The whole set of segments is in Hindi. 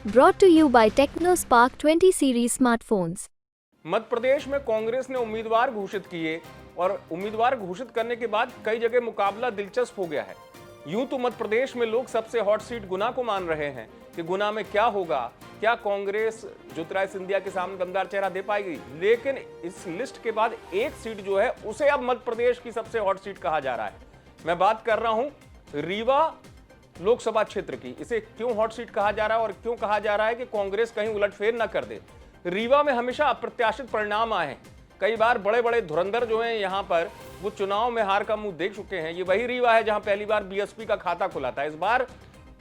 Brought to you by TechnoSpark 20 series smartphones. Madhya Pradesh में कांग्रेस ने उम्मीदवार घोषित किए और उम्मीदवार घोषित करने के बाद कई जगह मुकाबला दिलचस्प हो गया है। यूं तो मध्य प्रदेश में लोग सबसे हॉट सीट गुना को मान रहे हैं कि गुना में क्या होगा, क्या कांग्रेस ज्योतिरादित्य सिंधिया के सामने दमदार चेहरा दे पाएगी। लेकिन इस लिस्ट के बाद एक सीट जो है उसे अब मध्य प्रदेश की सबसे हॉट सीट कहा जा रहा है। मैं बात कर रहा हूं रीवा लोकसभा क्षेत्र की। इसे क्यों हॉट सीट कहा जा रहा है और क्यों कहा जा रहा है कि कांग्रेस कहीं उलटफेर न कर दे। रीवा में हमेशा अप्रत्याशित परिणाम आए हैं। कई बार बड़े बड़े धुरंधर जो हैं यहाँ पर वो चुनाव में हार का मुंह देख चुके हैं। ये वही रीवा है जहां पहली बार बीएसपी का खाता खुला था। इस बार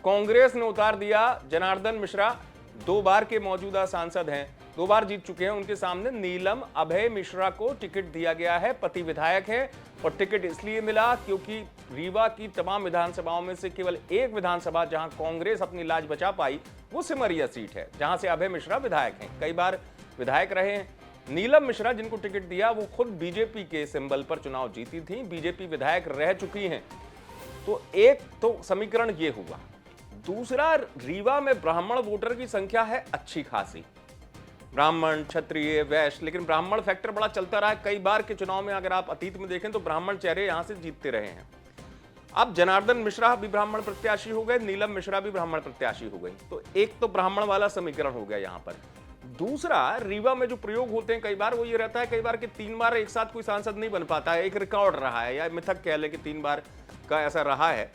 कांग्रेस ने उतार दिया जनार्दन मिश्रा, 2 बार के मौजूदा सांसद हैं, 2 बार जीत चुके हैं। उनके सामने नीलम अभय मिश्रा को टिकट दिया गया है। पति विधायक हैं और टिकट इसलिए मिला क्योंकि रीवा की तमाम विधानसभाओं में से केवल एक विधानसभा जहां कांग्रेस अपनी लाज बचा पाई वो सिमरिया सीट है, जहां से अभय मिश्रा विधायक हैं, कई बार विधायक रहे हैं। नीलम मिश्रा जिनको टिकट दिया वो खुद बीजेपी के सिंबल पर चुनाव जीती थी, बीजेपी विधायक रह चुकी हैं। तो एक तो समीकरण ये हुआ। दूसरा, रीवा में ब्राह्मण वोटर की संख्या है अच्छी खासी, ब्राह्मण, क्षत्रिय, वैश्य, लेकिन ब्राह्मण फैक्टर बड़ा चलता रहा है। कई बार के चुनाव में अगर आप अतीत में देखें तो ब्राह्मण चेहरे यहां से जीतते रहे हैं। अब जनार्दन मिश्रा भी ब्राह्मण प्रत्याशी हो गए, नीलम मिश्रा भी ब्राह्मण प्रत्याशी हो गई। तो एक तो ब्राह्मण वाला समीकरण हो गया यहां पर। दूसरा, रीवा में जो प्रयोग होते हैं कई बार वो ये रहता है कई बार कि 3 बार एक साथ कोई सांसद नहीं बन पाता है। एक रिकॉर्ड रहा है या मिथक कह ले कि 3 बार का ऐसा रहा है।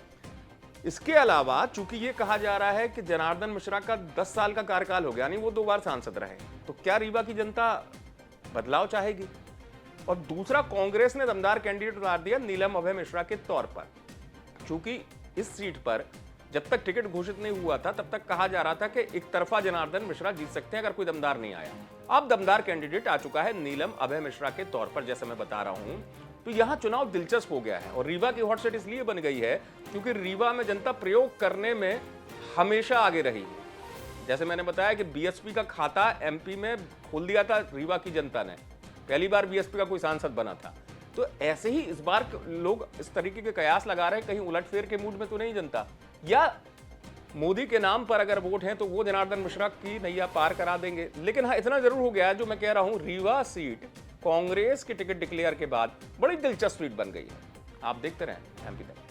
इसके अलावा चूंकि ये कहा जा रहा है कि जनार्दन मिश्रा का 10 साल का कार्यकाल हो गया, यानी वो 2 बार सांसद रहे, तो क्या रीवा की जनता बदलाव चाहेगी? और दूसरा, कांग्रेस ने दमदार कैंडिडेट उतार दिया नीलम अभय मिश्रा के तौर पर। चूंकि इस सीट पर जब तक टिकट घोषित नहीं हुआ था तब तक कहा जा रहा था कि एक तरफा जनार्दन मिश्रा जीत सकते हैं अगर कोई दमदार नहीं आया। अब दमदार कैंडिडेट आ चुका है नीलम अभय मिश्रा के तौर पर, जैसे मैं बता रहा हूं। तो यहां चुनाव दिलचस्प हो गया है और रीवा की हॉट सीट इसलिए बन गई है क्योंकि रीवा में जनता प्रयोग करने में हमेशा आगे रही है। जैसे मैंने बताया कि बीएसपी का खाता एमपी में खोल दिया था रीवा की जनता ने, पहली बार बीएसपी का कोई सांसद बना था। तो ऐसे ही इस बार लोग इस तरीके के कयास लगा रहे हैं, कहीं उलटफेर के मूड में तो नहीं जनता, या मोदी के नाम पर अगर वोट हैं तो वो जनार्दन मिश्रा की नैया पार करा देंगे। लेकिन हाँ, इतना जरूर हो गया है जो मैं कह रहा हूं, रीवा सीट कांग्रेस के टिकट डिक्लेयर के बाद बड़ी दिलचस्प सीट बन गई है। आप देखते रहें एमपी तक।